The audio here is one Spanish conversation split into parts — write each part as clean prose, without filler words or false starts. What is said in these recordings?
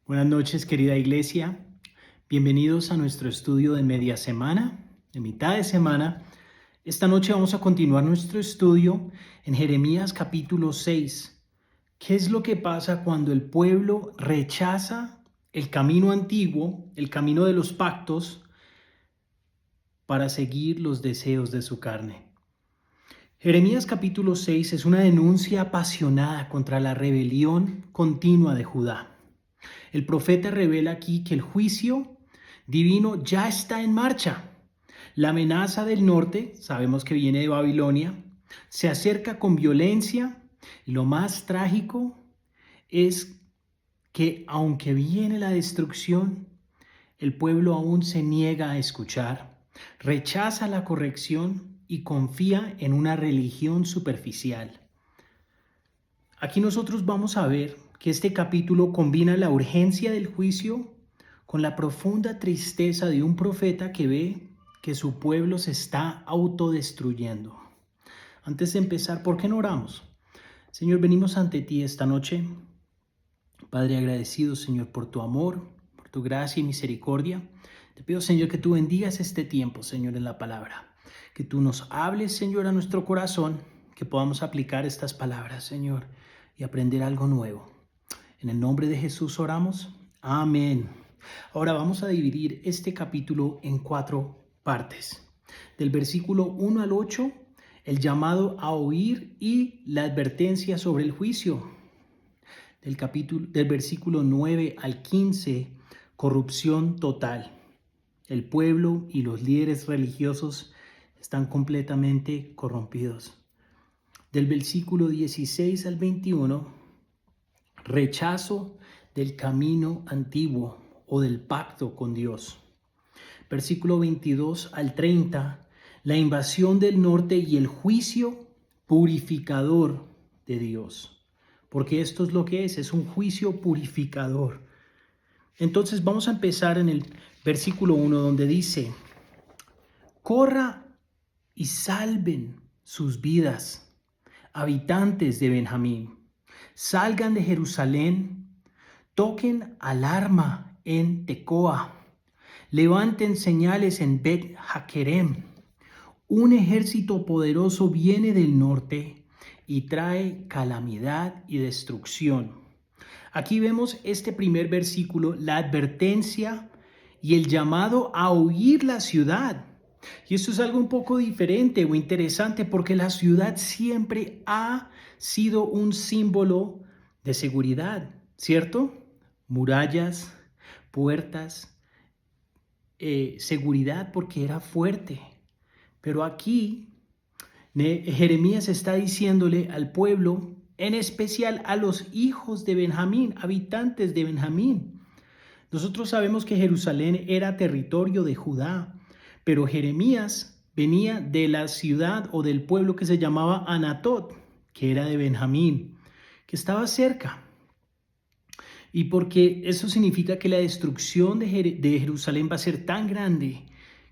Buenas noches, querida iglesia. Bienvenidos a nuestro estudio de media semana, de mitad de semana. Esta noche vamos a continuar nuestro estudio en Jeremías capítulo 6. ¿Qué es lo que pasa cuando el pueblo rechaza el camino antiguo, el camino de los pactos, para seguir los deseos de su carne? Jeremías capítulo 6 es una denuncia apasionada contra la rebelión continua de Judá. El profeta revela aquí que el juicio divino ya está en marcha. La amenaza del norte, sabemos que viene de Babilonia, se acerca con violencia y lo más trágico es que aunque viene la destrucción, el pueblo aún se niega a escuchar, rechaza la corrección y confía en una religión superficial. Aquí nosotros vamos a ver que este capítulo combina la urgencia del juicio con la profunda tristeza de un profeta que ve que su pueblo se está autodestruyendo. Antes de empezar, ¿por qué no oramos? Señor, venimos ante ti esta noche. Padre, agradecido, Señor, por tu amor, por tu gracia y misericordia. Te pido, Señor, que tú bendigas este tiempo, Señor, en la palabra. Que tú nos hables, Señor, a nuestro corazón, que podamos aplicar estas palabras, Señor, y aprender algo nuevo. En el nombre de Jesús oramos. Amén. Ahora vamos a dividir este capítulo en 4 partes. Del versículo 1 al 8, el llamado a oír y la advertencia sobre el juicio. Del versículo 9 al 15, corrupción total. El pueblo y los líderes religiosos están completamente corrompidos. Del versículo 16 al 21, rechazo del camino antiguo o del pacto con Dios. Versículo 22 al 30, la invasión del norte y el juicio purificador de Dios. Porque esto es lo que es un juicio purificador. Entonces vamos a empezar en el versículo 1 donde dice: corra y salven sus vidas, habitantes de Benjamín. Salgan de Jerusalén, toquen alarma en Tecoa, levanten señales en Bet Hakerem. Un ejército poderoso viene del norte y trae calamidad y destrucción. Aquí vemos este primer versículo, la advertencia y el llamado a huir la ciudad. Y esto es algo un poco diferente o interesante porque la ciudad siempre ha sido un símbolo de seguridad, ¿cierto? Murallas, puertas, seguridad porque era fuerte. Pero aquí Jeremías está diciéndole al pueblo, en especial a los hijos de Benjamín, habitantes de Benjamín. Nosotros sabemos que Jerusalén era territorio de Judá, pero Jeremías venía de la ciudad o del pueblo que se llamaba Anatot, que era de Benjamín, que estaba cerca. Y porque eso significa que la destrucción de Jerusalén va a ser tan grande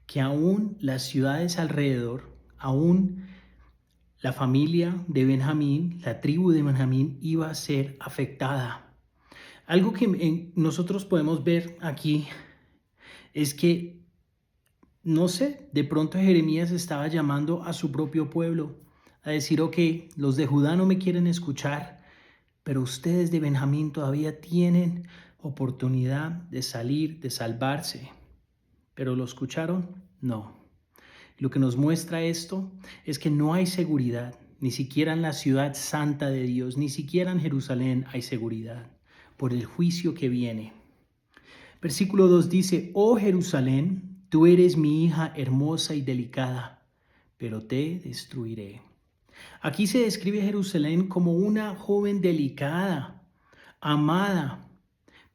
que aún las ciudades alrededor, aún la familia de Benjamín, la tribu de Benjamín iba a ser afectada. Algo que nosotros podemos ver aquí es que, no sé, de pronto Jeremías estaba llamando a su propio pueblo a decir: ok, los de Judá no me quieren escuchar, pero ustedes de Benjamín todavía tienen oportunidad de salir, de salvarse. ¿Pero lo escucharon? No. Lo que nos muestra esto es que no hay seguridad, ni siquiera en la ciudad santa de Dios, ni siquiera en Jerusalén hay seguridad por el juicio que viene. Versículo 2 dice: oh Jerusalén, tú eres mi hija hermosa y delicada, pero te destruiré. Aquí se describe Jerusalén como una joven delicada, amada,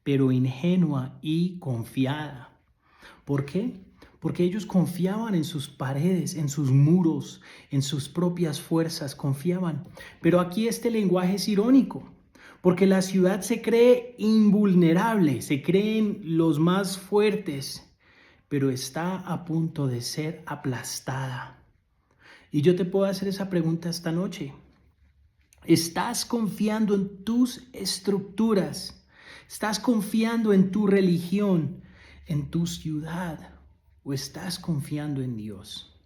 pero ingenua y confiada. ¿Por qué? Porque ellos confiaban en sus paredes, en sus muros, en sus propias fuerzas, confiaban. Pero aquí este lenguaje es irónico, porque la ciudad se cree invulnerable, se creen los más fuertes, pero está a punto de ser aplastada. Y yo te puedo hacer esa pregunta esta noche. ¿Estás confiando en tus estructuras ¿Estás confiando en tu religión, en tu ciudad? ¿O estás confiando en Dios?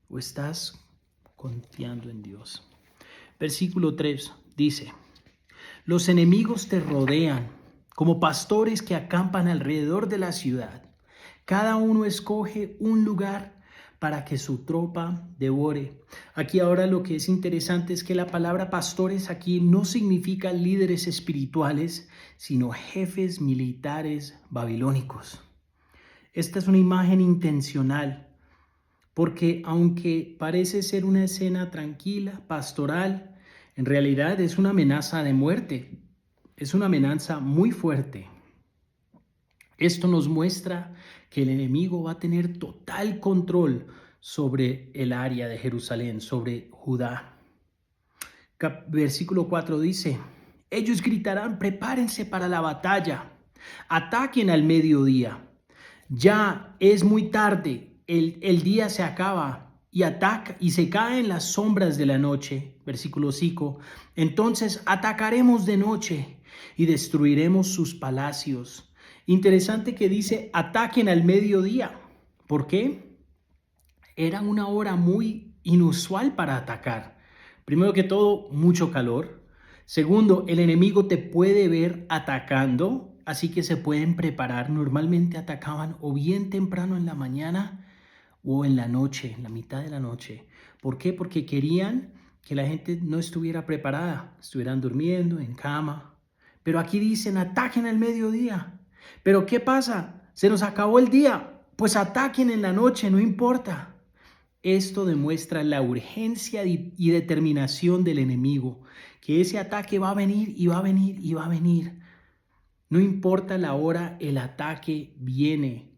¿O estás confiando en Dios? Versículo 3 dice: los enemigos te rodean como pastores que acampan alrededor de la ciudad. Cada uno escoge un lugar para que su tropa devore. Aquí ahora lo que es interesante es que la palabra pastores aquí no significa líderes espirituales, sino jefes militares babilónicos. Esta es una imagen intencional, porque aunque parece ser una escena tranquila, pastoral, en realidad es una amenaza de muerte. Es una amenaza muy fuerte. Esto nos muestra que el enemigo va a tener total control sobre el área de Jerusalén, sobre Judá. Versículo 4 dice: ellos gritarán, prepárense para la batalla, ataquen al mediodía. Ya es muy tarde, el día se acaba y ataca y se caen las sombras de la noche. Versículo 5. Entonces atacaremos de noche y destruiremos sus palacios. Interesante que dice ataquen al mediodía. ¿Por qué? Era una hora muy inusual para atacar. Primero que todo, mucho calor. Segundo, el enemigo te puede ver atacando, así que se pueden preparar. Normalmente atacaban o bien temprano en la mañana o en la noche, en la mitad de la noche. ¿Por qué? Porque querían que la gente no estuviera preparada, estuvieran durmiendo en cama. Pero aquí dicen ataquen al mediodía. ¿Pero qué pasa? Se nos acabó el día. Pues ataquen en la noche, no importa. Esto demuestra la urgencia y determinación del enemigo, que ese ataque va a venir y va a venir y va a venir. No importa la hora, el ataque viene.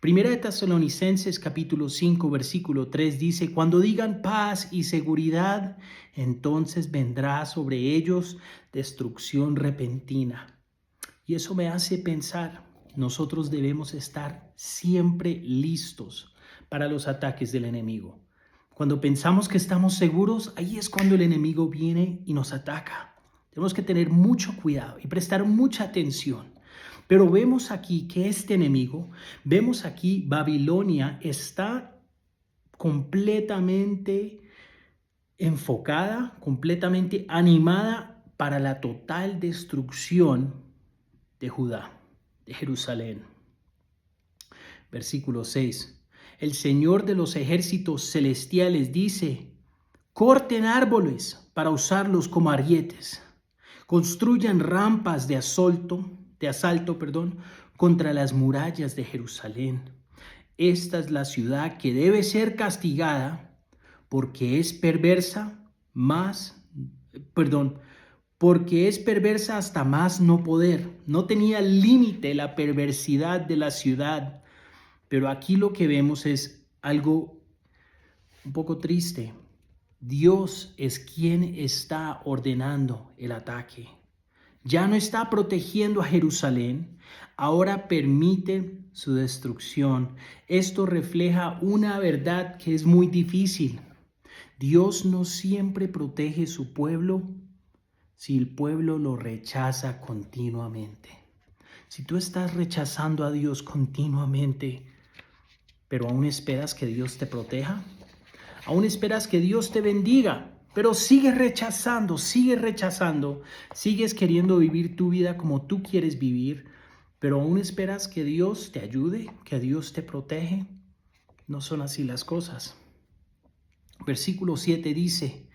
Primera de Tesalonicenses capítulo 5 versículo 3 dice: cuando digan paz y seguridad, entonces vendrá sobre ellos destrucción repentina. Y eso me hace pensar, nosotros debemos estar siempre listos para los ataques del enemigo. Cuando pensamos que estamos seguros, ahí es cuando el enemigo viene y nos ataca. Tenemos que tener mucho cuidado y prestar mucha atención. Pero vemos aquí que este enemigo, vemos aquí Babilonia está completamente enfocada, completamente animada para la total destrucción de Judá, de Jerusalén. Versículo 6. El Señor de los ejércitos celestiales dice: corten árboles para usarlos como arietes. Construyan rampas de asalto, contra las murallas de Jerusalén. Esta es la ciudad que debe ser castigada porque es perversa porque es perversa hasta más no poder. No tenía límite la perversidad de la ciudad. Pero aquí lo que vemos es algo un poco triste. Dios es quien está ordenando el ataque. Ya no está protegiendo a Jerusalén, ahora permite su destrucción. Esto refleja una verdad que es muy difícil. Dios no siempre protege su pueblo si el pueblo lo rechaza continuamente. Si tú estás rechazando a Dios continuamente, pero aún esperas que Dios te proteja, aún esperas que Dios te bendiga, pero sigues rechazando, sigues queriendo vivir tu vida como tú quieres vivir, pero aún esperas que Dios te ayude, que Dios te protege. No son así las cosas. Versículo 7 dice: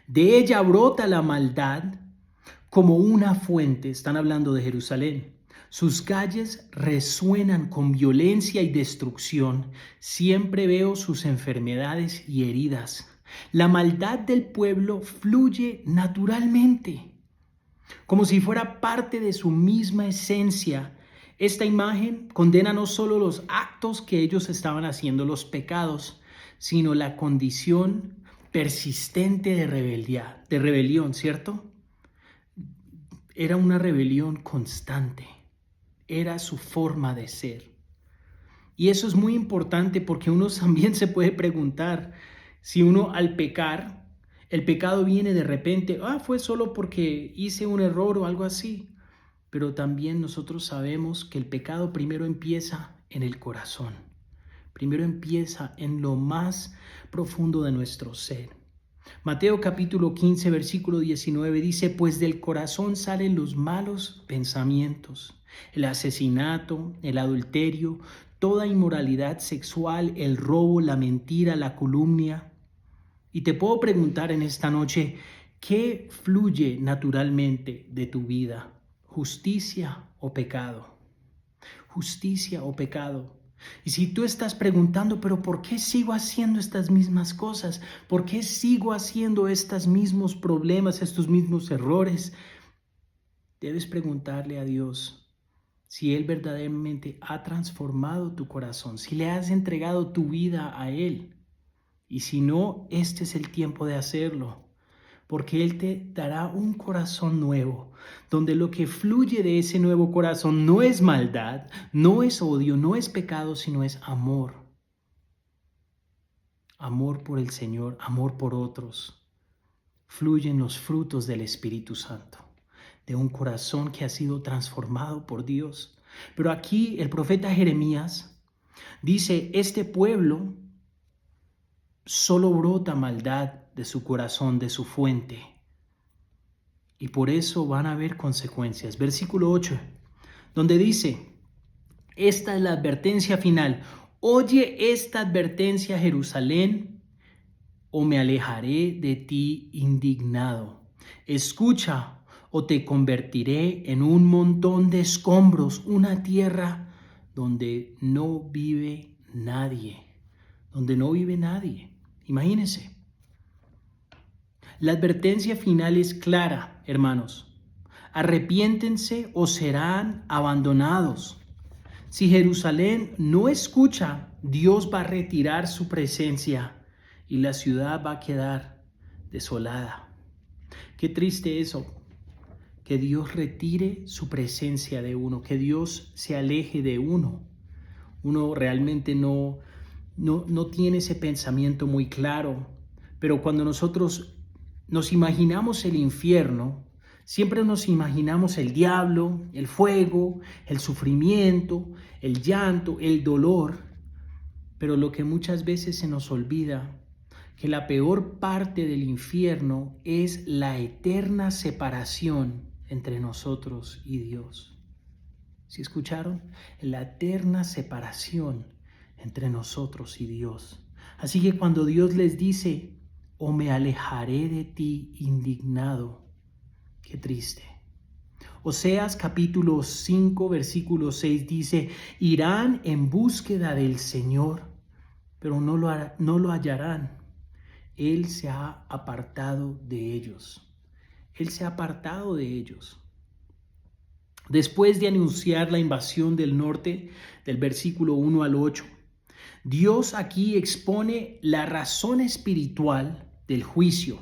de ella brota la maldad como una fuente. Están hablando de Jerusalén. Sus calles resuenan con violencia y destrucción. Siempre veo sus enfermedades y heridas. La maldad del pueblo fluye naturalmente, como si fuera parte de su misma esencia. Esta imagen condena no solo los actos que ellos estaban haciendo, los pecados, sino la condición persistente de rebelión, ¿cierto? Era una rebelión constante. Era su forma de ser. Y eso es muy importante porque uno también se puede preguntar si uno al pecar El pecado viene de repente, fue solo porque hice un error o algo así. Pero también nosotros sabemos que el pecado primero empieza en el corazón. Primero empieza en lo más profundo de nuestro ser. Mateo capítulo 15, versículo 19 dice, pues del corazón salen los malos pensamientos, el asesinato, el adulterio, toda inmoralidad sexual, el robo, la mentira, la calumnia. Y te puedo preguntar en esta noche, ¿qué fluye naturalmente de tu vida? ¿Justicia o pecado? Justicia o pecado. Y si tú estás preguntando, pero ¿por qué sigo haciendo estas mismas cosas? ¿Por qué sigo haciendo estos mismos problemas, estos mismos errores? Debes preguntarle a Dios si Él verdaderamente ha transformado tu corazón, si le has entregado tu vida a Él. Y si no, este es el tiempo de hacerlo, porque Él te dará un corazón nuevo, donde lo que fluye de ese nuevo corazón no es maldad, no es odio, no es pecado, sino es amor. Amor por el Señor, amor por otros. Fluyen los frutos del Espíritu Santo, de un corazón que ha sido transformado por Dios. Pero aquí el profeta Jeremías dice, este pueblo solo brota maldad de su corazón, de su fuente. Y por eso van a haber consecuencias. Versículo 8, donde dice, esta es la advertencia final. Oye esta advertencia, Jerusalén, o me alejaré de ti indignado. Escucha, o te convertiré en un montón de escombros, una tierra donde no vive nadie. Donde no vive nadie. Imagínense. La advertencia final es clara, hermanos. Arrepiéntense o serán abandonados. Si Jerusalén no escucha, Dios va a retirar su presencia y la ciudad va a quedar desolada. Qué triste eso, que Dios retire su presencia de uno, que Dios se aleje de uno. Uno realmente no tiene ese pensamiento muy claro, pero cuando nosotros nos imaginamos el infierno, siempre nos imaginamos el diablo, el fuego, el sufrimiento, el llanto, el dolor, pero lo que muchas veces se nos olvida, que la peor parte del infierno es la eterna separación entre nosotros y Dios. ¿Sí escucharon? La eterna separación entre nosotros y Dios. Así que cuando Dios les dice, o me alejaré de ti indignado, qué triste. Oseas capítulo 5, versículo 6 dice, irán en búsqueda del Señor, pero no lo hallarán. Él se ha apartado de ellos. Él se ha apartado de ellos. Después de anunciar la invasión del norte, del versículo 1 al 8, Dios aquí expone la razón espiritual del juicio.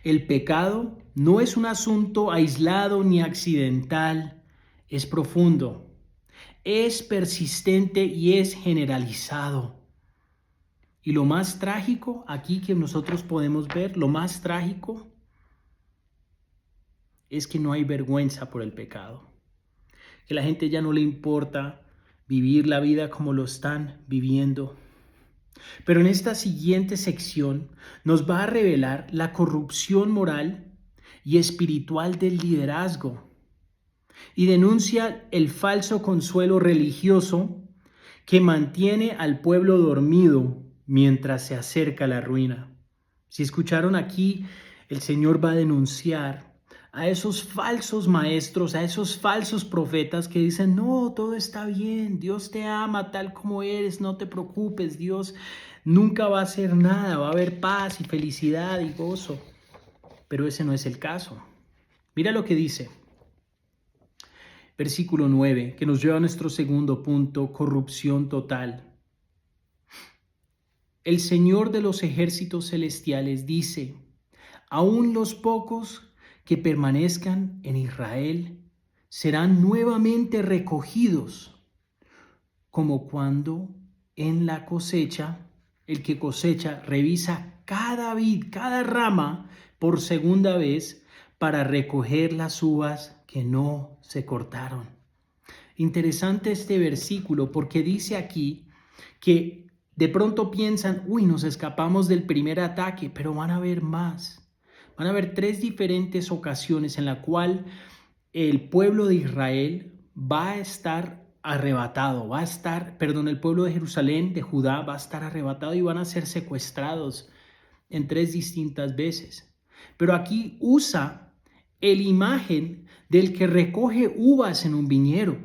El pecado no es un asunto aislado ni accidental, es profundo, es persistente y es generalizado. Y lo más trágico aquí que nosotros podemos ver, lo más trágico es que no hay vergüenza por el pecado. Que la gente ya no le importa vivir la vida como lo están viviendo. Pero en esta siguiente sección nos va a revelar la corrupción moral y espiritual del liderazgo y denuncia el falso consuelo religioso que mantiene al pueblo dormido mientras se acerca la ruina. Si escucharon aquí, el Señor va a denunciar a esos falsos maestros, a esos falsos profetas que dicen, no, todo está bien, Dios te ama tal como eres, no te preocupes, Dios nunca va a hacer nada, va a haber paz y felicidad y gozo. Pero ese no es el caso. Mira lo que dice, versículo 9, que nos lleva a nuestro segundo punto, corrupción total. El Señor de los ejércitos celestiales dice, aún los pocos que permanezcan en Israel serán nuevamente recogidos, como cuando en la cosecha, el que cosecha revisa cada vid, cada rama por segunda vez para recoger las uvas que no se cortaron. Interesante este versículo porque dice aquí que de pronto piensan, uy, nos escapamos del primer ataque, pero van a haber más. Van a haber 3 diferentes ocasiones en la cual el pueblo de Israel va a estar arrebatado, el pueblo de Jerusalén, de Judá, va a estar arrebatado y van a ser secuestrados en 3 distintas veces. Pero aquí usa el imagen del que recoge uvas en un viñedo.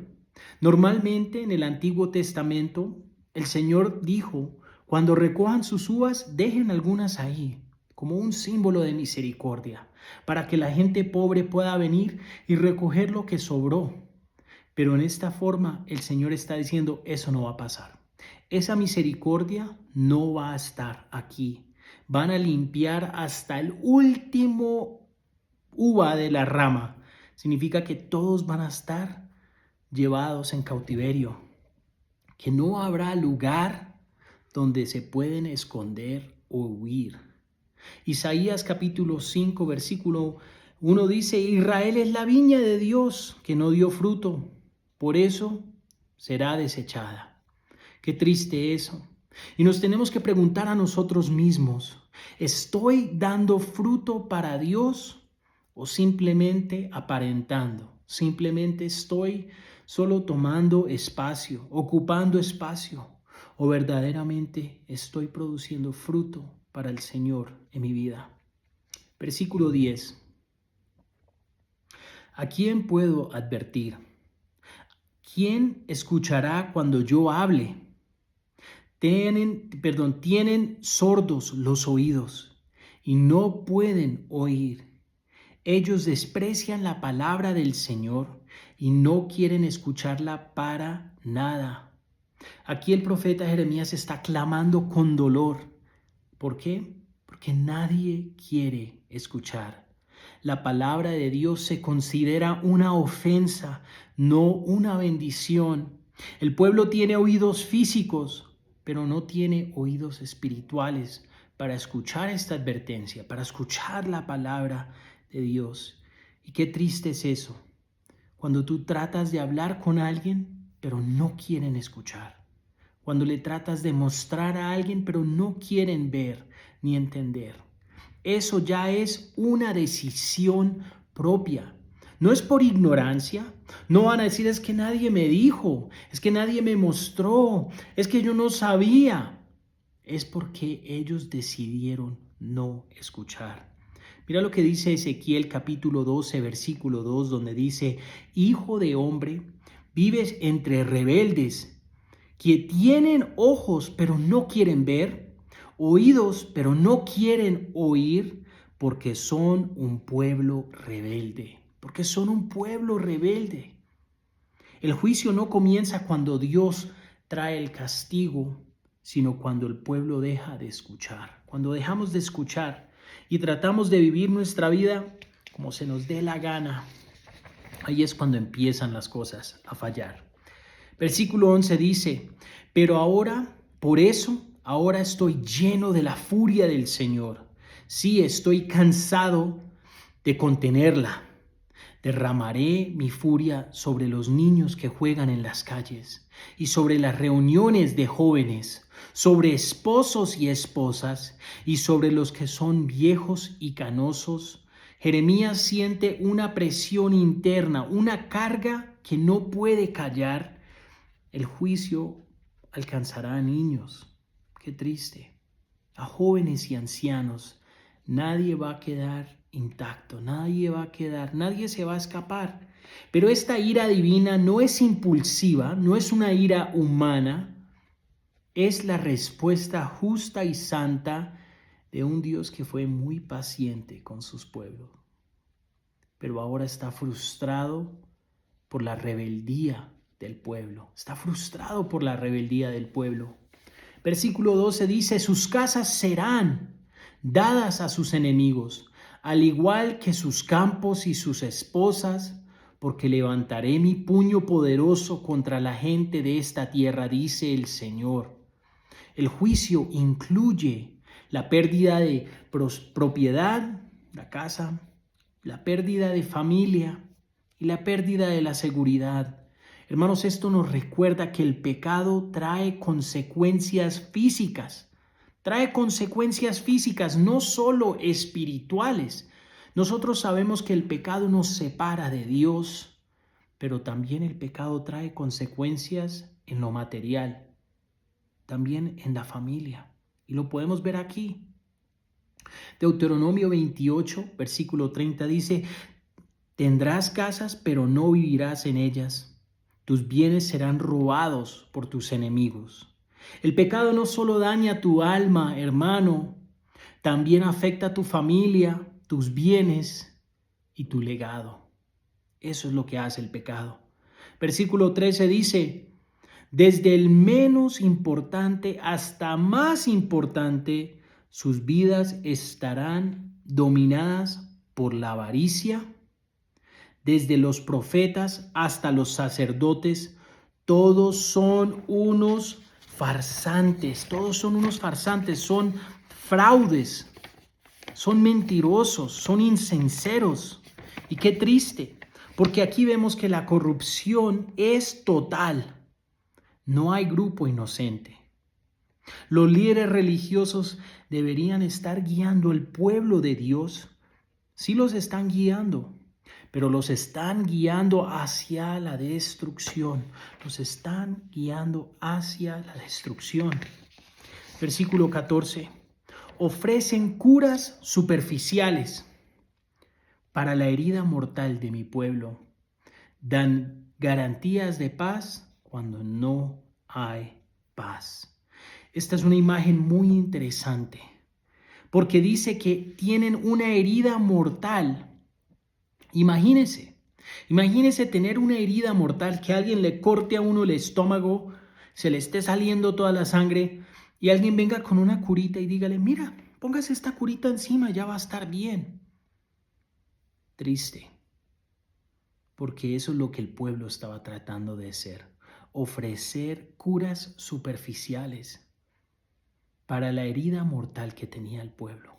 Normalmente en el Antiguo Testamento el Señor dijo, cuando recojan sus uvas, dejen algunas ahí, como un símbolo de misericordia, para que la gente pobre pueda venir y recoger lo que sobró. Pero en esta forma el Señor está diciendo, eso no va a pasar. Esa misericordia no va a estar aquí. Van a limpiar hasta el último uva de la rama. Significa que todos van a estar llevados en cautiverio, que no habrá lugar donde se pueden esconder o huir. Isaías capítulo 5 versículo 1 dice, Israel es la viña de Dios que no dio fruto, por eso será desechada. Qué triste eso. Y nos tenemos que preguntar a nosotros mismos, ¿estoy dando fruto para Dios o simplemente aparentando? Simplemente estoy solo tomando espacio, ocupando espacio, o verdaderamente estoy produciendo fruto para el Señor en mi vida. Versículo 10. ¿A quién puedo advertir? ¿Quién escuchará cuando yo hable? Tienen sordos los oídos y no pueden oír. Ellos desprecian la palabra del Señor y no quieren escucharla para nada. Aquí el profeta Jeremías está clamando con dolor. ¿Por qué? Porque nadie quiere escuchar. La palabra de Dios se considera una ofensa, no una bendición. El pueblo tiene oídos físicos, pero no tiene oídos espirituales para escuchar esta advertencia, para escuchar la palabra de Dios. Y qué triste es eso, cuando tú tratas de hablar con alguien, pero no quieren escuchar. Cuando le tratas de mostrar a alguien, pero no quieren ver ni entender. Eso ya es una decisión propia. No es por ignorancia. No van a decir, es que nadie me dijo, es que nadie me mostró, es que yo no sabía. Es porque ellos decidieron no escuchar. Mira lo que dice Ezequiel capítulo 12, versículo 2, donde dice, Hijo de hombre, vives entre rebeldes, que tienen ojos pero no quieren ver, oídos pero no quieren oír, porque son un pueblo rebelde. Porque son un pueblo rebelde. El juicio no comienza cuando Dios trae el castigo, sino cuando el pueblo deja de escuchar. Cuando dejamos de escuchar y tratamos de vivir nuestra vida como se nos dé la gana, ahí es cuando empiezan las cosas a fallar. Versículo 11 dice, pero ahora, por eso, ahora estoy lleno de la furia del Señor. Sí, estoy cansado de contenerla. Derramaré mi furia sobre los niños que juegan en las calles y sobre las reuniones de jóvenes, sobre esposos y esposas y sobre los que son viejos y canosos. Jeremías siente una presión interna, una carga que no puede callar. El juicio alcanzará a niños. Qué triste. A jóvenes y ancianos. Nadie va a quedar intacto, nadie se va a escapar. Pero esta ira divina no es impulsiva, no es una ira humana, es la respuesta justa y santa de un Dios que fue muy paciente con sus pueblos. Pero ahora está frustrado por la rebeldía del pueblo. Está frustrado por la rebeldía del pueblo. Versículo 12 dice, sus casas serán dadas a sus enemigos, al igual que sus campos y sus esposas, porque levantaré mi puño poderoso contra la gente de esta tierra, dice el Señor. El juicio incluye la pérdida de propiedad, la casa, la pérdida de familia y la pérdida de la seguridad. Hermanos, esto nos recuerda que el pecado trae consecuencias físicas. Trae consecuencias físicas, no solo espirituales. Nosotros sabemos que el pecado nos separa de Dios, pero también el pecado trae consecuencias en lo material, también en la familia. Y lo podemos ver aquí. Deuteronomio 28, versículo 30 dice: tendrás casas, pero no vivirás en ellas. Tus bienes serán robados por tus enemigos. El pecado no solo daña tu alma, hermano, también afecta a tu familia, tus bienes y tu legado. Eso es lo que hace el pecado. Versículo 13 dice: desde el menos importante hasta más importante, sus vidas estarán dominadas por la avaricia. Desde los profetas hasta los sacerdotes, todos son unos farsantes, son fraudes, son mentirosos, son insinceros. Y qué triste, porque aquí vemos que la corrupción es total. No hay grupo inocente. Los líderes religiosos deberían estar guiando al pueblo de Dios. Sí los están guiando, pero los están guiando hacia la destrucción. Los están guiando hacia la destrucción. Versículo 14. Ofrecen curas superficiales para la herida mortal de mi pueblo. Dan garantías de paz cuando no hay paz. Esta es una imagen muy interesante, porque dice que tienen una herida mortal. Imagínese tener una herida mortal, que alguien le corte a uno el estómago, se le esté saliendo toda la sangre y alguien venga con una curita y dígale: mira, póngase esta curita encima, ya va a estar bien. Triste, porque eso es lo que el pueblo estaba tratando de hacer: ofrecer curas superficiales para la herida mortal que tenía el pueblo.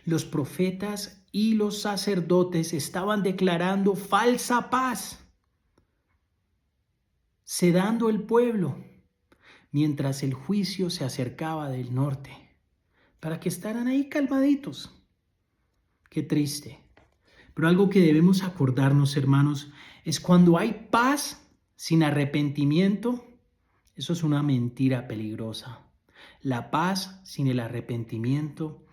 Los profetas y los sacerdotes estaban declarando falsa paz, sedando el pueblo, mientras el juicio se acercaba del norte, para que estaran ahí calmaditos. Qué triste. Pero algo que debemos acordarnos, hermanos, es cuando hay paz sin arrepentimiento, eso es una mentira peligrosa. La paz sin el arrepentimiento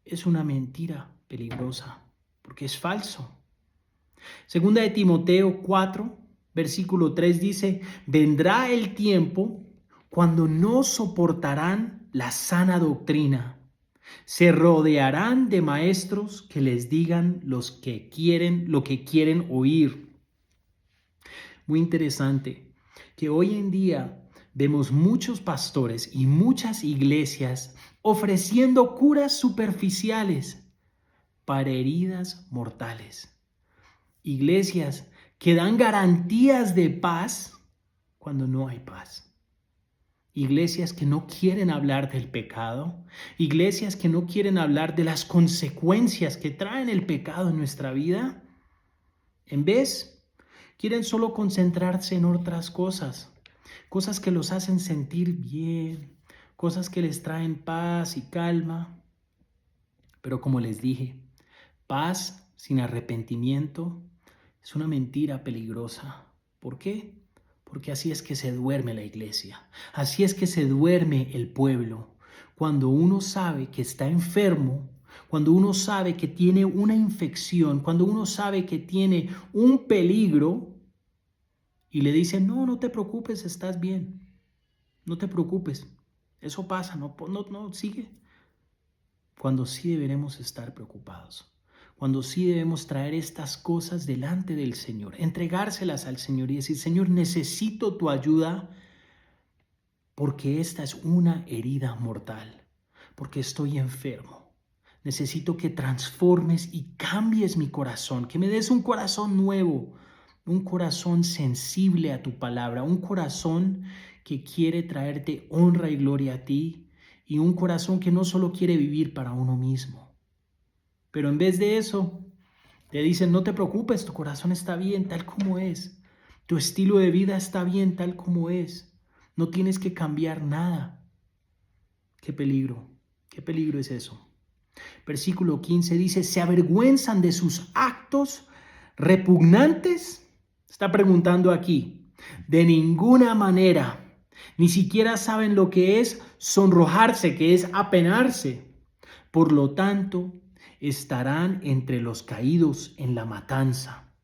es una mentira peligrosa, porque es falso. Segunda de Timoteo 4, versículo 3 dice: vendrá el tiempo cuando no soportarán la sana doctrina. Se rodearán de maestros que les digan lo que quieren oír. Muy interesante que hoy en día vemos muchos pastores y muchas iglesias ofreciendo curas superficiales para heridas mortales. Iglesias que dan garantías de paz cuando no hay paz. Iglesias que no quieren hablar del pecado. Iglesias que no quieren hablar de las consecuencias que traen el pecado en nuestra vida. En vez, quieren solo concentrarse en otras cosas. Cosas que los hacen sentir bien. Cosas que les traen paz y calma. Pero como les dije, paz sin arrepentimiento es una mentira peligrosa. ¿Por qué? Porque así es que se duerme la iglesia. Así es que se duerme el pueblo. Cuando uno sabe que está enfermo, cuando uno sabe que tiene una infección, cuando uno sabe que tiene un peligro y le dicen: no te preocupes, estás bien. No te preocupes, eso pasa, no, sigue. Cuando sí deberemos estar preocupados. Cuando sí debemos traer estas cosas delante del Señor, entregárselas al Señor y decir: Señor, necesito tu ayuda porque esta es una herida mortal, porque estoy enfermo. Necesito que transformes y cambies mi corazón, que me des un corazón nuevo, un corazón sensible a tu palabra, un corazón que quiere traerte honra y gloria a ti y un corazón que no solo quiere vivir para uno mismo. Pero en vez de eso, te dicen, no te preocupes, tu corazón está bien tal como es. Tu estilo de vida está bien tal como es. No tienes que cambiar nada. Qué peligro es eso. Versículo 15 dice, ¿se avergüenzan de sus actos repugnantes? Está preguntando aquí. De ninguna manera. Ni siquiera saben lo que es sonrojarse, que es apenarse. Por lo tanto, estarán entre los caídos en la matanza.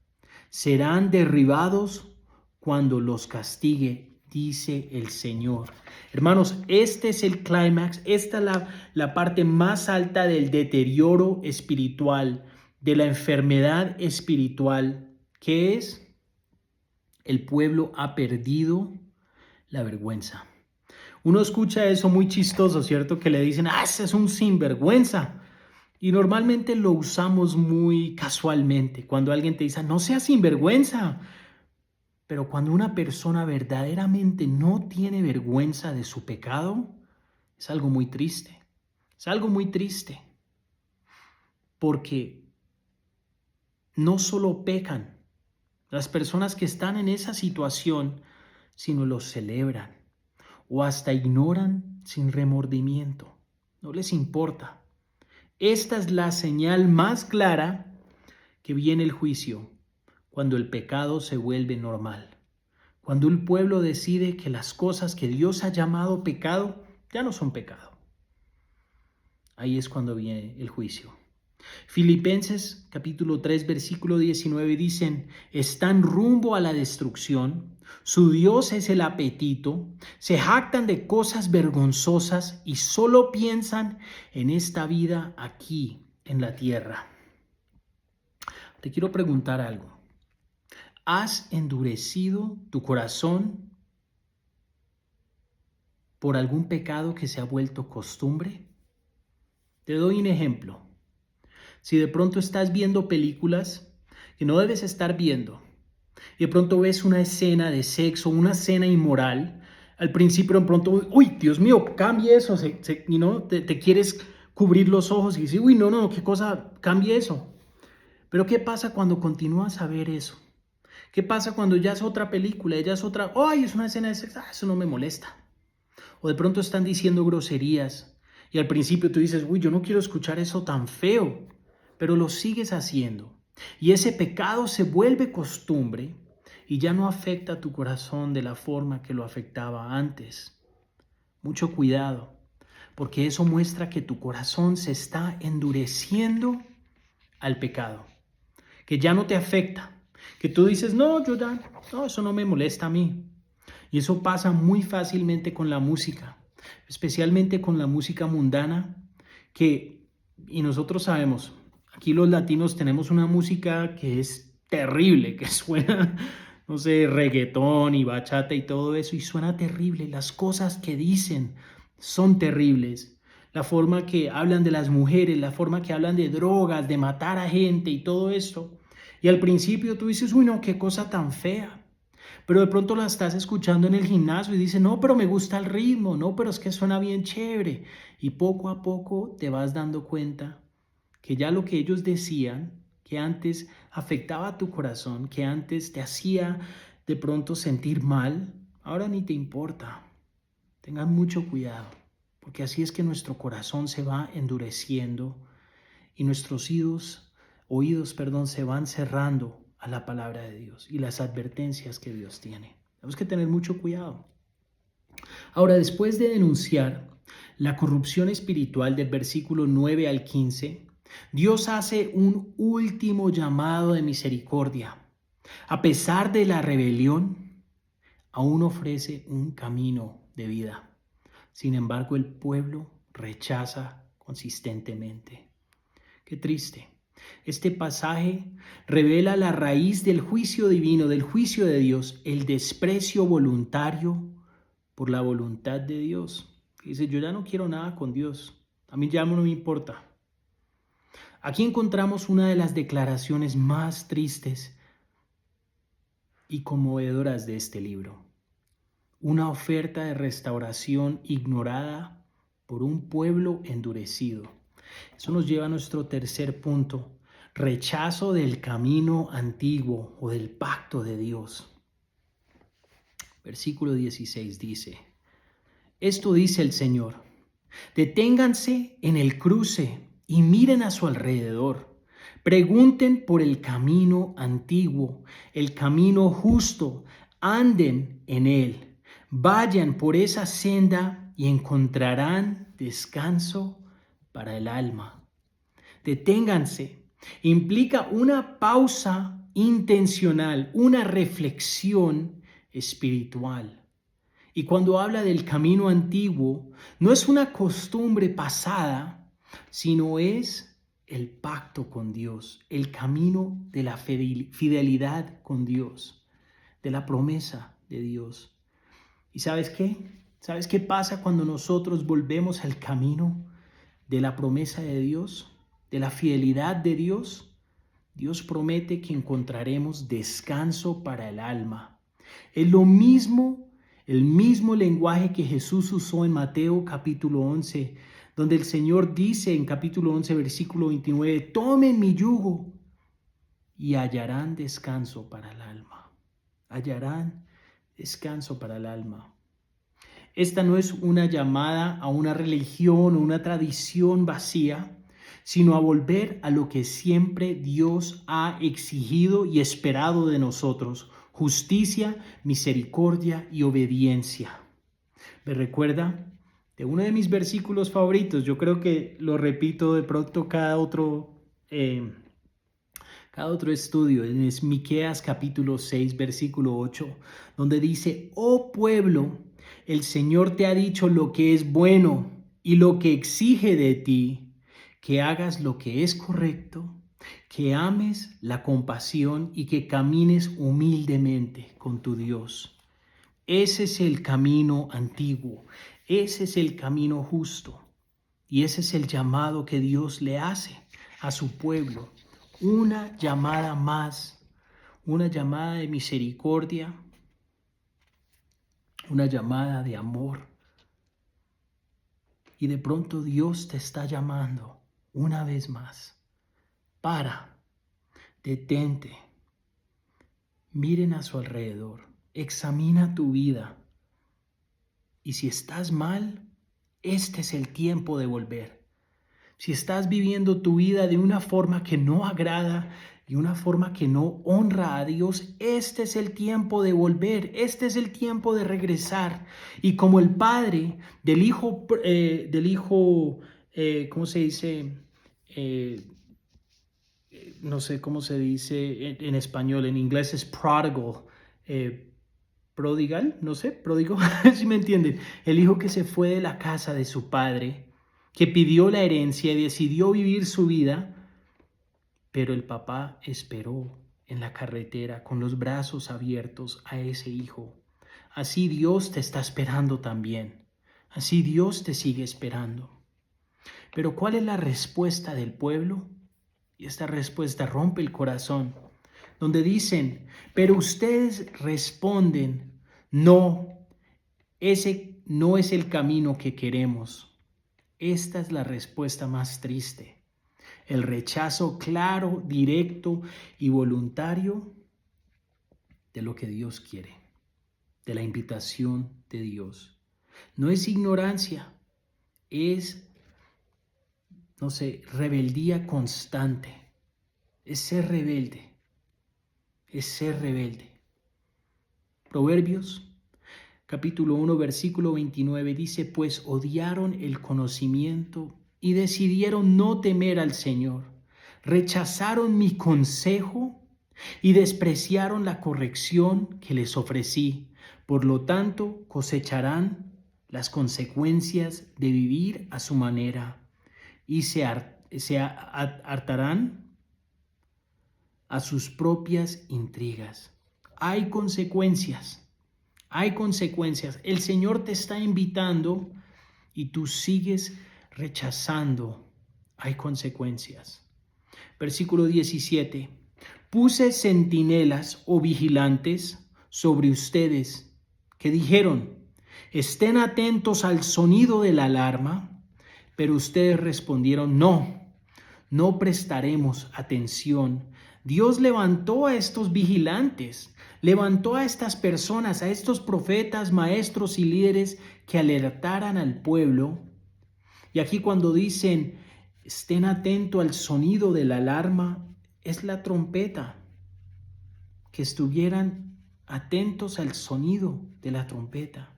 Serán derribados cuando los castigue, dice el Señor. Hermanos, este es el clímax, esta es la parte más alta del deterioro espiritual, de la enfermedad espiritual, que es el pueblo ha perdido la vergüenza. Uno escucha eso muy chistoso, ¿cierto? Que le dicen, ese es un sinvergüenza. Y normalmente lo usamos muy casualmente. Cuando alguien te dice, no seas sinvergüenza. Pero cuando una persona verdaderamente no tiene vergüenza de su pecado, es algo muy triste. Es algo muy triste. Porque no solo pecan las personas que están en esa situación, sino lo celebran o hasta ignoran sin remordimiento. No les importa. Esta es la señal más clara que viene el juicio, cuando el pecado se vuelve normal. Cuando el pueblo decide que las cosas que Dios ha llamado pecado ya no son pecado. Ahí es cuando viene el juicio. Filipenses capítulo 3 versículo 19 dicen, están rumbo a la destrucción, su Dios es el apetito, se jactan de cosas vergonzosas y solo piensan en esta vida aquí en la tierra. Te quiero preguntar algo. ¿Has endurecido tu corazón por algún pecado que se ha vuelto costumbre? Te doy un ejemplo. Si de pronto estás viendo películas que no debes estar viendo y de pronto ves una escena de sexo, una escena inmoral, al principio de pronto, uy, Dios mío, cambie eso, te quieres cubrir los ojos y dices, uy, no, qué cosa, cambie eso. Pero ¿qué pasa cuando continúas a ver eso? ¿Qué pasa cuando ya es otra película, ya es otra, ay, es una escena de sexo, eso no me molesta? O de pronto están diciendo groserías y al principio tú dices, uy, yo no quiero escuchar eso tan feo, pero lo sigues haciendo. Y ese pecado se vuelve costumbre y ya no afecta a tu corazón de la forma que lo afectaba antes. Mucho cuidado, porque eso muestra que tu corazón se está endureciendo al pecado, que ya no te afecta, que tú dices, no, eso no me molesta a mí. Y eso pasa muy fácilmente con la música, especialmente con la música mundana, y nosotros sabemos, aquí los latinos tenemos una música que es terrible, que suena, no sé, reggaetón y bachata y todo eso, y suena terrible. Las cosas que dicen son terribles. La forma que hablan de las mujeres, la forma que hablan de drogas, de matar a gente y todo esto. Y al principio tú dices, uy, no, qué cosa tan fea. Pero de pronto la estás escuchando en el gimnasio y dices, no, pero me gusta el ritmo, no, pero es que suena bien chévere. Y poco a poco te vas dando cuenta que ya lo que ellos decían, que antes afectaba a tu corazón, que antes te hacía de pronto sentir mal, ahora ni te importa. Tengan mucho cuidado, porque así es que nuestro corazón se va endureciendo y nuestros oídos, se van cerrando a la palabra de Dios y las advertencias que Dios tiene. Tenemos que tener mucho cuidado. Ahora, después de denunciar la corrupción espiritual del versículo 9 al 15, Dios hace un último llamado de misericordia. A pesar de la rebelión, aún ofrece un camino de vida. Sin embargo, el pueblo rechaza consistentemente. Qué triste. Este pasaje revela la raíz del juicio divino, del juicio de Dios, el desprecio voluntario por la voluntad de Dios. Dice, yo ya no quiero nada con Dios, a mí ya no me importa. Aquí encontramos una de las declaraciones más tristes y conmovedoras de este libro. Una oferta de restauración ignorada por un pueblo endurecido. Eso nos lleva a nuestro tercer punto: rechazo del camino antiguo o del pacto de Dios. Versículo 16 dice: esto dice el Señor: deténganse en el cruce y miren a su alrededor. Pregunten por el camino antiguo, el camino justo, anden en él. Vayan por esa senda y encontrarán descanso para el alma. Deténganse implica una pausa intencional, una reflexión espiritual. Y cuando habla del camino antiguo, no es una costumbre pasada, sino es el pacto con Dios, el camino de la fidelidad con Dios, de la promesa de Dios. ¿Y sabes qué? ¿Sabes qué pasa cuando nosotros volvemos al camino de la promesa de Dios, de la fidelidad de Dios? Dios promete que encontraremos descanso para el alma. Es lo mismo, el mismo lenguaje que Jesús usó en Mateo capítulo 11, donde el Señor dice en capítulo 11, versículo 29, tomen mi yugo y hallarán descanso para el alma. Hallarán descanso para el alma. Esta no es una llamada a una religión o una tradición vacía, sino a volver a lo que siempre Dios ha exigido y esperado de nosotros: justicia, misericordia y obediencia. Me recuerda de uno de mis versículos favoritos. Yo creo que lo repito de pronto cada otro estudio. Es Miqueas capítulo 6, versículo 8, donde dice: oh pueblo, el Señor te ha dicho lo que es bueno y lo que exige de ti, que hagas lo que es correcto, que ames la compasión y que camines humildemente con tu Dios. Ese es el camino antiguo, ese es el camino justo, y ese es el llamado que Dios le hace a su pueblo. Una llamada más, una llamada de misericordia, una llamada de amor. Y de pronto Dios te está llamando una vez más. Para, detente, miren a su alrededor, examina tu vida. Y si estás mal, este es el tiempo de volver. Si estás viviendo tu vida de una forma que no agrada y una forma que no honra a Dios, este es el tiempo de volver, este es el tiempo de regresar. Y como el padre del hijo, ¿cómo se dice? No sé cómo se dice en español, en inglés es prodigal, prodigal, no sé, pródigo, si me entienden. El hijo que se fue de la casa de su padre, que pidió la herencia y decidió vivir su vida, pero el papá esperó en la carretera con los brazos abiertos a ese hijo. Así Dios te está esperando también. Así Dios te sigue esperando. Pero ¿cuál es la respuesta del pueblo? Y esta respuesta rompe el corazón, donde dicen: pero ustedes responden, no, ese no es el camino que queremos. Esta es la respuesta más triste. El rechazo claro, directo y voluntario de lo que Dios quiere, de la invitación de Dios. No es ignorancia, es rebeldía constante. Es ser rebelde. Es ser rebelde. Proverbios, capítulo 1, versículo 29 dice: pues odiaron el conocimiento y decidieron no temer al Señor. Rechazaron mi consejo y despreciaron la corrección que les ofrecí. Por lo tanto, cosecharán las consecuencias de vivir a su manera y se hartarán a sus propias intrigas. Hay consecuencias, hay consecuencias. El Señor te está invitando y tú sigues rechazando. Hay consecuencias. Versículo 17. Puse centinelas o vigilantes sobre ustedes que dijeron: estén atentos al sonido de la alarma Pero ustedes respondieron, no prestaremos atención. Dios levantó a estos vigilantes, levantó a estas personas, a estos profetas, maestros y líderes que alertaran al pueblo. Y aquí cuando dicen, estén atentos al sonido de la alarma, es la trompeta. Que estuvieran atentos al sonido de la trompeta.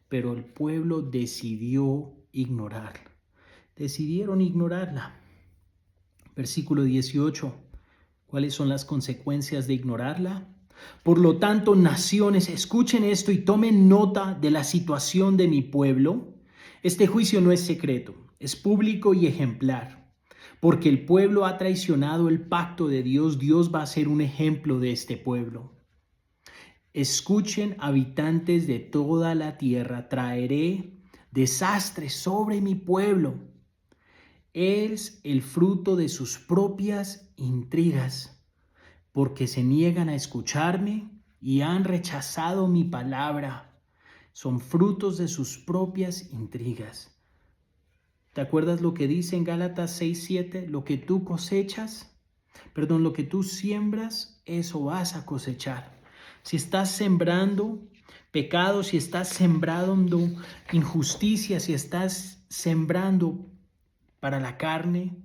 Pero el pueblo decidió ignorarla. Decidieron ignorarla. Versículo 18. ¿Cuáles son las consecuencias de ignorarla? Por lo tanto, naciones, escuchen esto y tomen nota de la situación de mi pueblo. Este juicio no es secreto, es público y ejemplar. Porque el pueblo ha traicionado el pacto de Dios, Dios va a ser un ejemplo de este pueblo. Escuchen, habitantes de toda la tierra, traeré desastres sobre mi pueblo. Es el fruto de sus propias intrigas, porque se niegan a escucharme y han rechazado mi palabra. Son frutos de sus propias intrigas. ¿Te acuerdas lo que dice en Gálatas 6:7? Lo que tú lo que tú siembras, eso vas a cosechar. Si estás sembrando pecado, si estás sembrando injusticia, si estás sembrando para la carne,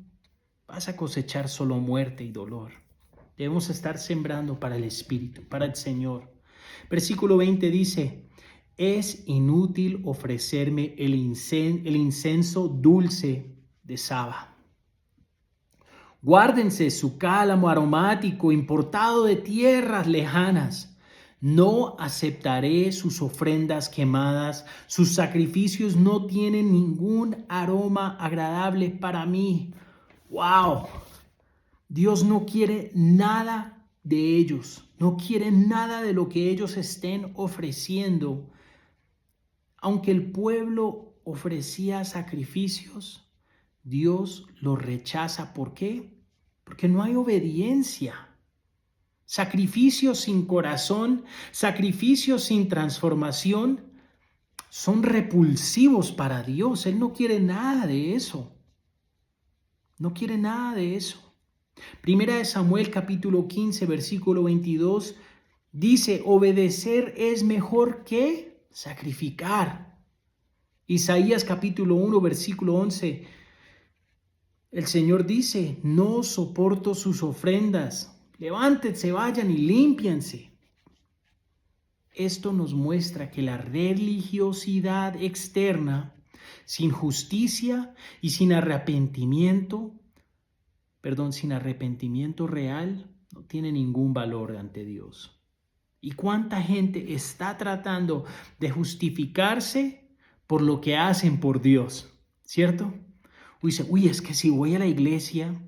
vas a cosechar solo muerte y dolor. Debemos estar sembrando para el Espíritu, para el Señor. Versículo 20 dice, es inútil ofrecerme el incienso dulce de Saba. Guárdense su cálamo aromático importado de tierras lejanas. No aceptaré sus ofrendas quemadas, sus sacrificios no tienen ningún aroma agradable para mí. ¡Wow! Dios no quiere nada de ellos, no quiere nada de lo que ellos estén ofreciendo. Aunque el pueblo ofrecía sacrificios, Dios los rechaza. ¿Por qué? Porque no hay obediencia. Sacrificios sin corazón, sacrificios sin transformación, son repulsivos para Dios. Él no quiere nada de eso. No quiere nada de eso. Primera de Samuel capítulo 15 versículo 22 dice, obedecer es mejor que sacrificar. Isaías capítulo 1 versículo 11, el Señor dice, no soporto sus ofrendas. Levántense, vayan y límpiense. Esto nos muestra que la religiosidad externa, sin justicia y sin arrepentimiento real, no tiene ningún valor ante Dios. ¿Y cuánta gente está tratando de justificarse por lo que hacen por Dios? ¿Cierto? Dice, es que si voy a la iglesia,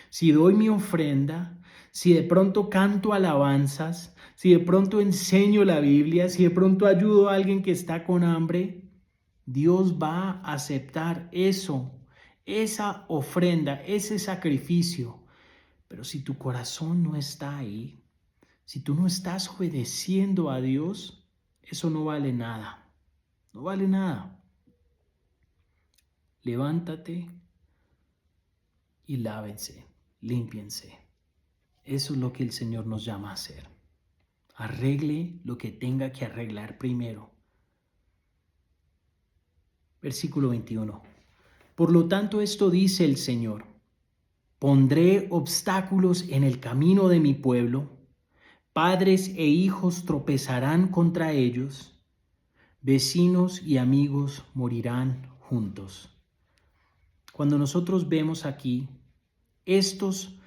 si doy mi ofrenda, si de pronto canto alabanzas, si de pronto enseño la Biblia, si de pronto ayudo a alguien que está con hambre, Dios va a aceptar eso, esa ofrenda, ese sacrificio. Pero si tu corazón no está ahí, si tú no estás obedeciendo a Dios, eso no vale nada. No vale nada. Levántate y lávense, límpiense. Eso es lo que el Señor nos llama a hacer. Arregle lo que tenga que arreglar primero. Versículo 21. Por lo tanto, esto dice el Señor. Pondré obstáculos en el camino de mi pueblo. Padres e hijos tropezarán contra ellos. Vecinos y amigos morirán juntos. Cuando nosotros vemos aquí estos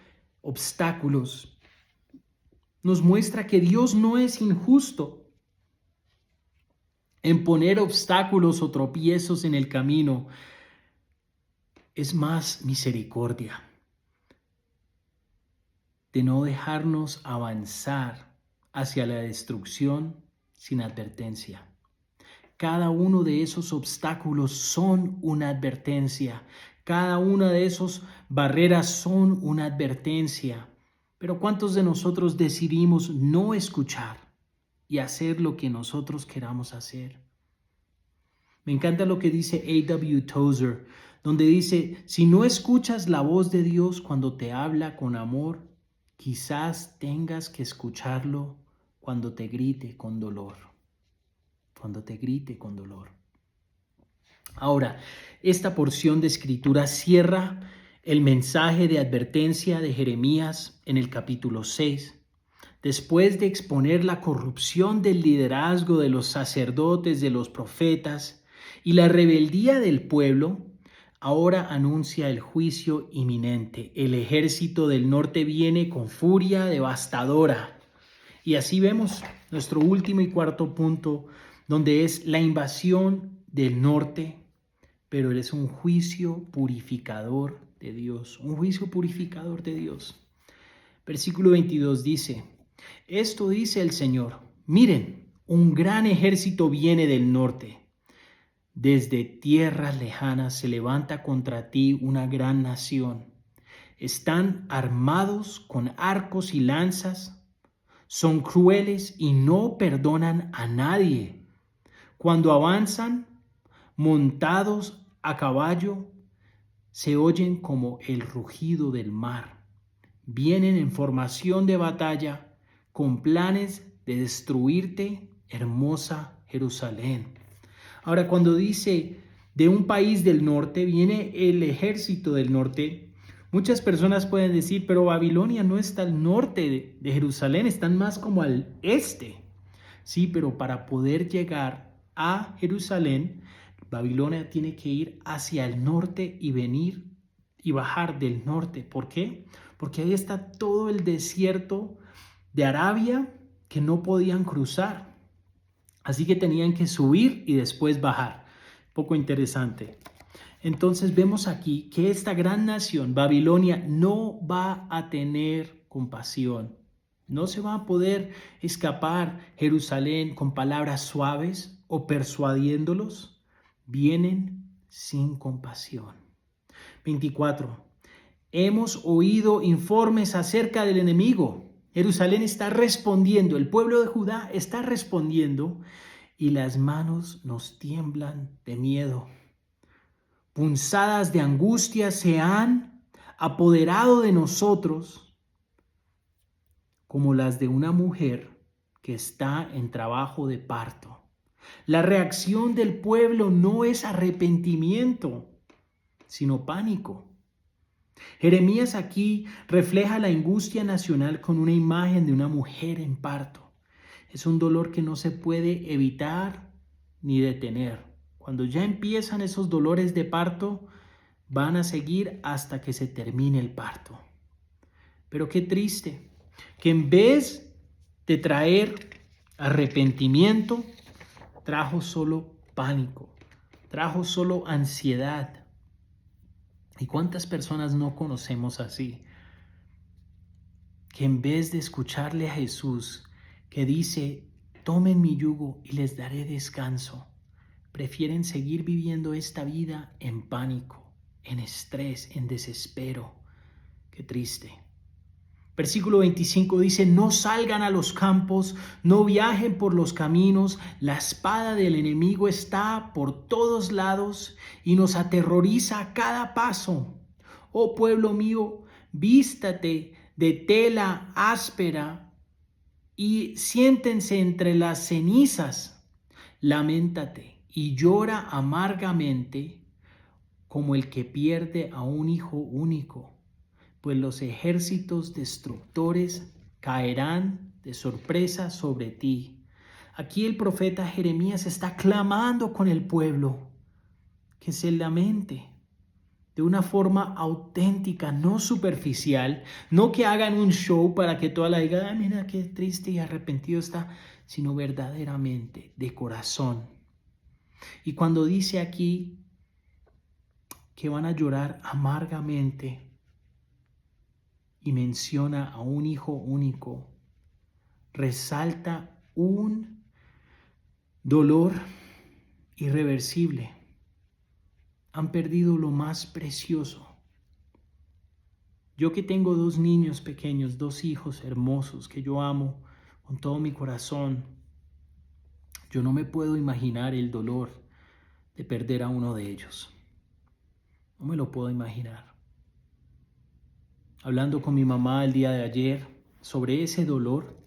obstáculos, nos muestra que Dios no es injusto en poner obstáculos o tropiezos en el camino. Es más misericordia de no dejarnos avanzar hacia la destrucción sin advertencia. Cada uno de esos obstáculos son una advertencia. Cada una de esas barreras son una advertencia. Pero ¿cuántos de nosotros decidimos no escuchar y hacer lo que nosotros queramos hacer? Me encanta lo que dice A.W. Tozer. donde dice, si no escuchas la voz de Dios cuando te habla con amor, quizás tengas que escucharlo cuando te grite con dolor, cuando te grite con dolor. Ahora, esta porción de escritura cierra el mensaje de advertencia de Jeremías en el capítulo 6. Después de exponer la corrupción del liderazgo de los sacerdotes, de los profetas y la rebeldía del pueblo, ahora anuncia el juicio inminente. El ejército del norte viene con furia devastadora. Y así vemos nuestro último y cuarto punto, donde es la invasión del norte, pero es un juicio purificador de Dios, un juicio purificador de Dios. Versículo 22 dice, esto dice el Señor, miren, un gran ejército viene del norte. Desde tierras lejanas se levanta contra ti una gran nación. Están armados con arcos y lanzas. Son crueles y no perdonan a nadie. Cuando avanzan, montados a caballo, se oyen como el rugido del mar. Vienen en formación de batalla, con planes de destruirte, hermosa Jerusalén. Ahora, cuando dice de un país del norte, viene el ejército del norte, muchas personas pueden decir, pero Babilonia no está al norte de Jerusalén, están más como al este. Sí, pero para poder llegar a Jerusalén, Babilonia tiene que ir hacia el norte y venir y bajar del norte. ¿Por qué? Porque ahí está todo el desierto de Arabia que no podían cruzar. Así que tenían que subir y después bajar. Poco interesante. Entonces vemos aquí que esta gran nación, Babilonia, no va a tener compasión. No se va a poder escapar Jerusalén con palabras suaves o persuadiéndolos. Vienen sin compasión. 24. Hemos oído informes acerca del enemigo. Jerusalén está respondiendo, el pueblo de Judá está respondiendo y las manos nos tiemblan de miedo. Punzadas de angustia se han apoderado de nosotros como las de una mujer que está en trabajo de parto. La reacción del pueblo no es arrepentimiento, sino pánico. Jeremías aquí refleja la angustia nacional con una imagen de una mujer en parto. Es un dolor que no se puede evitar ni detener. Cuando ya empiezan esos dolores de parto, van a seguir hasta que se termine el parto. Pero qué triste, que en vez de traer arrepentimiento, trajo solo pánico, trajo solo ansiedad. ¿Y cuántas personas no conocemos así? Que en vez de escucharle a Jesús, que dice, tomen mi yugo y les daré descanso, prefieren seguir viviendo esta vida en pánico, en estrés, en desespero. Qué triste. Versículo 25 dice, no salgan a los campos, no viajen por los caminos, la espada del enemigo está por todos lados y nos aterroriza a cada paso. Oh pueblo mío, vístate de tela áspera y siéntense entre las cenizas. Lamentate y llora amargamente como el que pierde a un hijo único, pues los ejércitos destructores caerán de sorpresa sobre ti. Aquí el profeta Jeremías está clamando con el pueblo que se lamente de una forma auténtica, no superficial, no que hagan un show para que toda la diga, ay, mira qué triste y arrepentido está, sino verdaderamente de corazón. Y cuando dice aquí que van a llorar amargamente y menciona a un hijo único, resalta un dolor irreversible. Han perdido lo más precioso. Yo que tengo 2 niños pequeños, 2 hijos hermosos que yo amo con todo mi corazón, yo no me puedo imaginar el dolor de perder a uno de ellos. No me lo puedo imaginar. Hablando con mi mamá el día de ayer sobre ese dolor,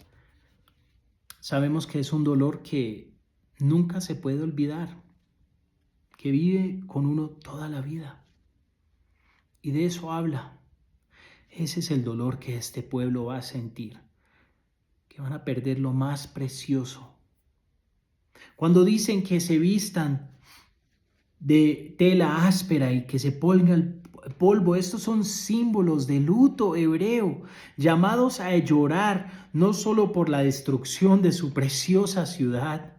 sabemos que es un dolor que nunca se puede olvidar, que vive con uno toda la vida. Y de eso habla. Ese es el dolor que este pueblo va a sentir, que van a perder lo más precioso. Cuando dicen que se vistan de tela áspera y que se ponga el polvo, estos son símbolos de luto hebreo, llamados a llorar no solo por la destrucción de su preciosa ciudad,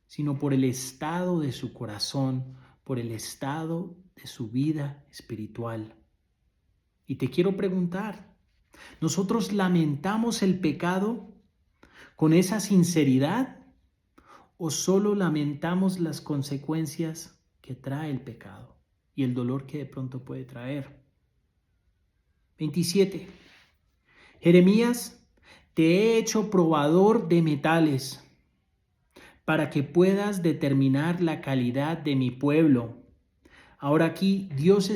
sino por el estado de su corazón, por el estado de su vida espiritual. Y te quiero preguntar, ¿nosotros lamentamos el pecado con esa sinceridad o solo lamentamos las consecuencias que trae el pecado y el dolor que de pronto puede traer? 27. Jeremías, te he hecho probador de metales para que puedas determinar la calidad de mi pueblo. Ahora aquí Dios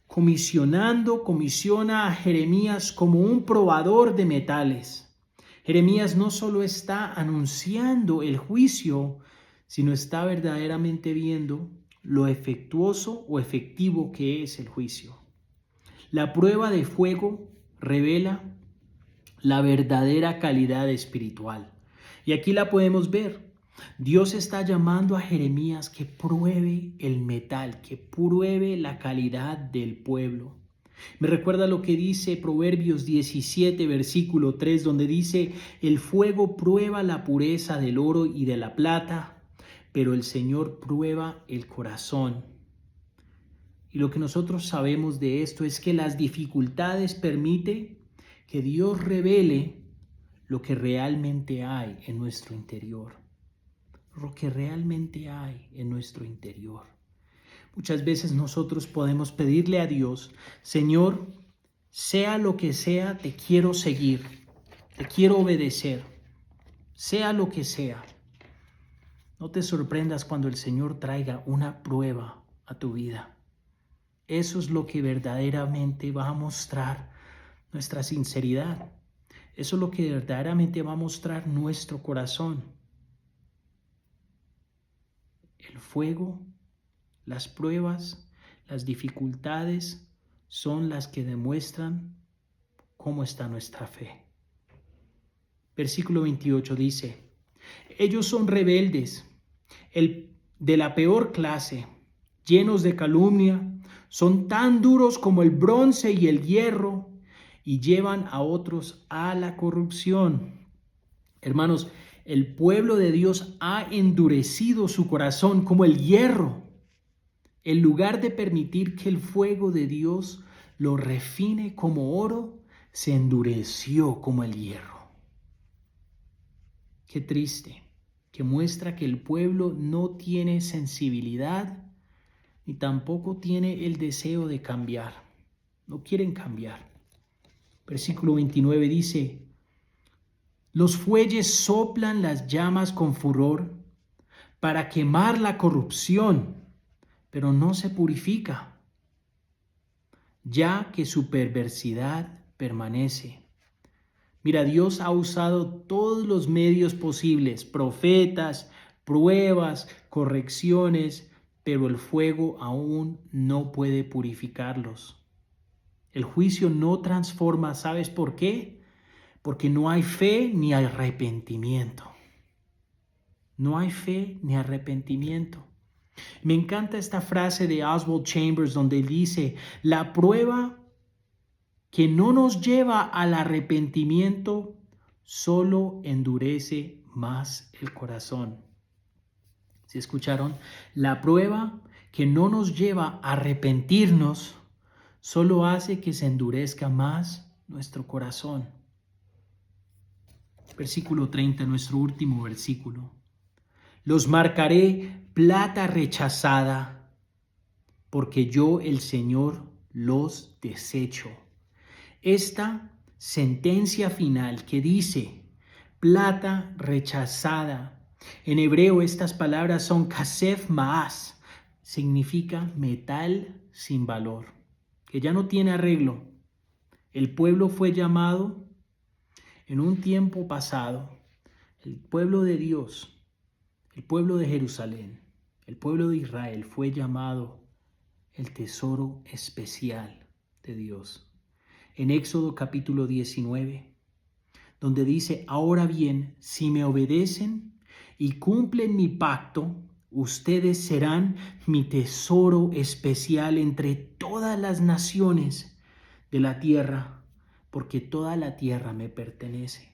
comisiona a Jeremías como un probador de metales. Jeremías no solo está anunciando el juicio, sino está verdaderamente viendo lo efectuoso o efectivo que es el juicio. La prueba de fuego revela la verdadera calidad espiritual. Y aquí la podemos ver. Dios está llamando a Jeremías que pruebe el metal, que pruebe la calidad del pueblo. Me recuerda lo que dice Proverbios 17, versículo 3, donde dice: el fuego prueba la pureza del oro y de la plata, pero el Señor prueba el corazón. Y lo que nosotros sabemos de esto es que las dificultades permiten que Dios revele lo que realmente hay en nuestro interior. Lo que realmente hay en nuestro interior. Muchas veces nosotros podemos pedirle a Dios: Señor, sea lo que sea, te quiero seguir, te quiero obedecer, sea lo que sea. No te sorprendas cuando el Señor traiga una prueba a tu vida. Eso es lo que verdaderamente va a mostrar nuestra sinceridad. Eso es lo que verdaderamente va a mostrar nuestro corazón. El fuego, las pruebas, las dificultades son las que demuestran cómo está nuestra fe. Versículo 28 dice: ellos son rebeldes, de la peor clase, llenos de calumnia, son tan duros como el bronce y el hierro y llevan a otros a la corrupción. Hermanos, el pueblo de Dios ha endurecido su corazón como el hierro. En lugar de permitir que el fuego de Dios lo refine como oro, se endureció como el hierro. Qué triste, que muestra que el pueblo no tiene sensibilidad ni tampoco tiene el deseo de cambiar. No quieren cambiar. Versículo 29 dice: los fuelles soplan las llamas con furor para quemar la corrupción, pero no se purifica, ya que su perversidad permanece. Mira, Dios ha usado todos los medios posibles, profetas, pruebas, correcciones, pero el fuego aún no puede purificarlos. El juicio no transforma, ¿sabes por qué? Porque no hay fe ni arrepentimiento. No hay fe ni arrepentimiento. Me encanta esta frase de Oswald Chambers donde dice: la prueba que no nos lleva al arrepentimiento solo endurece más el corazón. ¿Sí escucharon? La prueba que no nos lleva a arrepentirnos solo hace que se endurezca más nuestro corazón. Versículo 30, nuestro último versículo. Los marcaré plata rechazada, porque yo, el Señor, los desecho. Esta sentencia final que dice plata rechazada, en hebreo estas palabras son kasef maas, significa metal sin valor, que ya no tiene arreglo. El pueblo fue llamado en un tiempo pasado, el pueblo de Dios, el pueblo de Jerusalén, el pueblo de Israel fue llamado el tesoro especial de Dios. En Éxodo capítulo 19, donde dice: ahora bien, si me obedecen y cumplen mi pacto, ustedes serán mi tesoro especial entre todas las naciones de la tierra, porque toda la tierra me pertenece.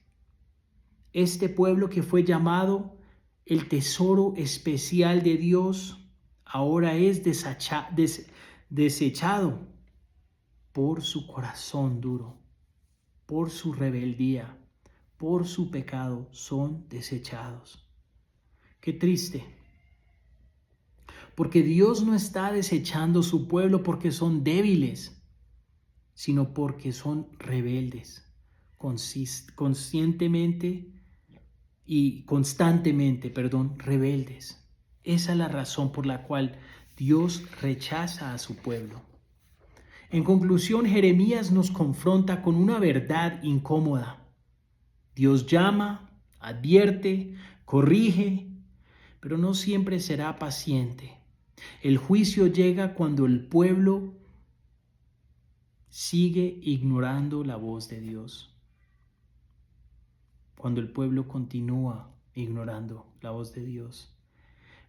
Este pueblo que fue llamado el tesoro especial de Dios, ahora es desechado por su corazón duro, por su rebeldía, por su pecado, son desechados. Qué triste, porque Dios no está desechando su pueblo porque son débiles, sino porque son rebeldes, constantemente, rebeldes. Esa es la razón por la cual Dios rechaza a su pueblo. En conclusión, Jeremías nos confronta con una verdad incómoda. Dios llama, advierte, corrige, pero no siempre será paciente. El juicio llega cuando el pueblo sigue ignorando la voz de Dios. Cuando el pueblo continúa ignorando la voz de Dios.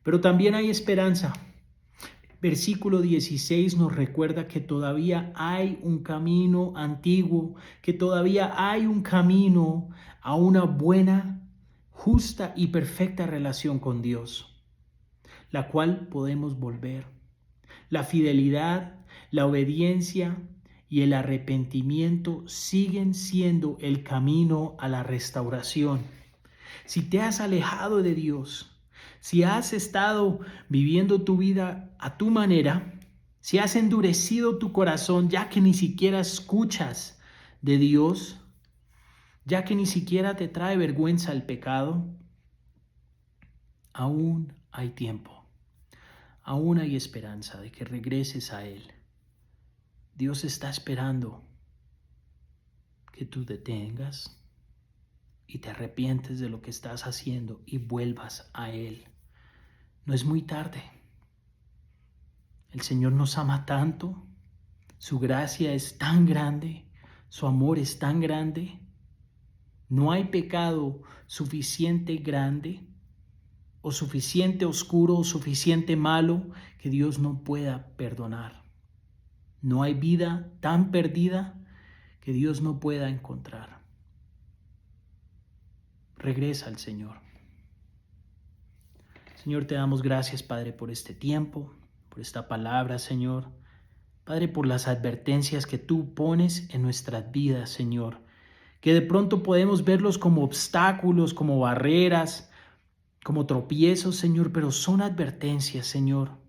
Pero también hay esperanza. Versículo 16 nos recuerda que todavía hay un camino antiguo, que todavía hay un camino a una buena, justa y perfecta relación con Dios, la cual podemos volver. La fidelidad, la obediencia y el arrepentimiento siguen siendo el camino a la restauración. Si te has alejado de Dios, si has estado viviendo tu vida a tu manera, si has endurecido tu corazón ya que ni siquiera escuchas de Dios, ya que ni siquiera te trae vergüenza el pecado, aún hay tiempo, aún hay esperanza de que regreses a Él. Dios está esperando que tú detengas y te arrepientes de lo que estás haciendo y vuelvas a Él. No es muy tarde. El Señor nos ama tanto, su gracia es tan grande, su amor es tan grande. No hay pecado suficiente grande o suficiente oscuro o suficiente malo que Dios no pueda perdonar. No hay vida tan perdida que Dios no pueda encontrar. Regresa al Señor. Señor, te damos gracias, Padre, por este tiempo, por esta palabra, Señor. Padre, por las advertencias que tú pones en nuestras vidas, Señor, que de pronto podemos verlos como obstáculos, como barreras, como tropiezos, Señor, pero son advertencias, Señor.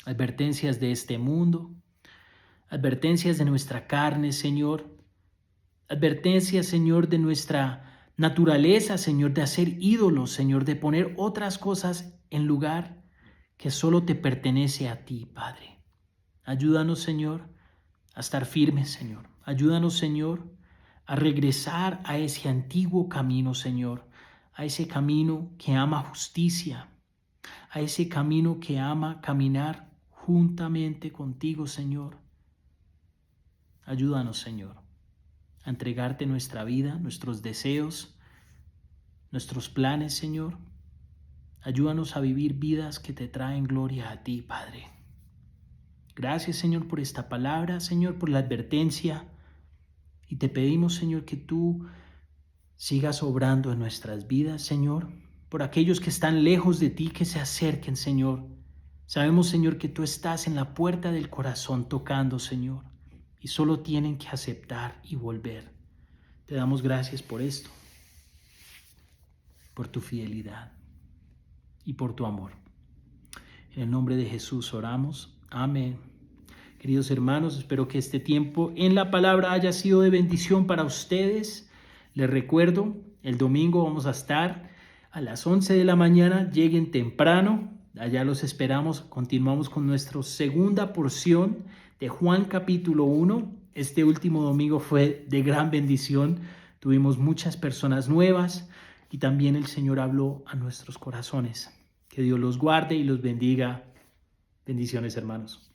Advertencias de este mundo, advertencias de nuestra carne, Señor. Advertencias, Señor, de nuestra naturaleza, Señor, de hacer ídolos, Señor, de poner otras cosas en lugar que solo te pertenece a ti, Padre. Ayúdanos, Señor, a estar firmes, Señor. Ayúdanos, Señor, a regresar a ese antiguo camino, Señor, a ese camino que ama justicia, a ese camino que ama caminar juntamente contigo, Señor. Ayúdanos, Señor, a entregarte nuestra vida, nuestros deseos, nuestros planes, Señor. Ayúdanos a vivir vidas que te traen gloria a ti, Padre. Gracias, Señor, por esta palabra, Señor, por la advertencia. Y te pedimos, Señor, que tú sigas obrando en nuestras vidas, Señor. Por aquellos que están lejos de ti, que se acerquen, Señor. Sabemos, Señor, que tú estás en la puerta del corazón tocando, Señor. Y solo tienen que aceptar y volver. Te damos gracias por esto, por tu fidelidad y por tu amor. En el nombre de Jesús oramos. Amén. Queridos hermanos, espero que este tiempo en la palabra haya sido de bendición para ustedes. Les recuerdo, el domingo vamos a estar a las 11 de la mañana. Lleguen temprano allá los esperamos. Continuamos con nuestra segunda porción de Juan capítulo 1. Este último domingo fue de gran bendición. Tuvimos muchas personas nuevas y también el Señor habló a nuestros corazones. Que Dios los guarde y los bendiga. Bendiciones, hermanos.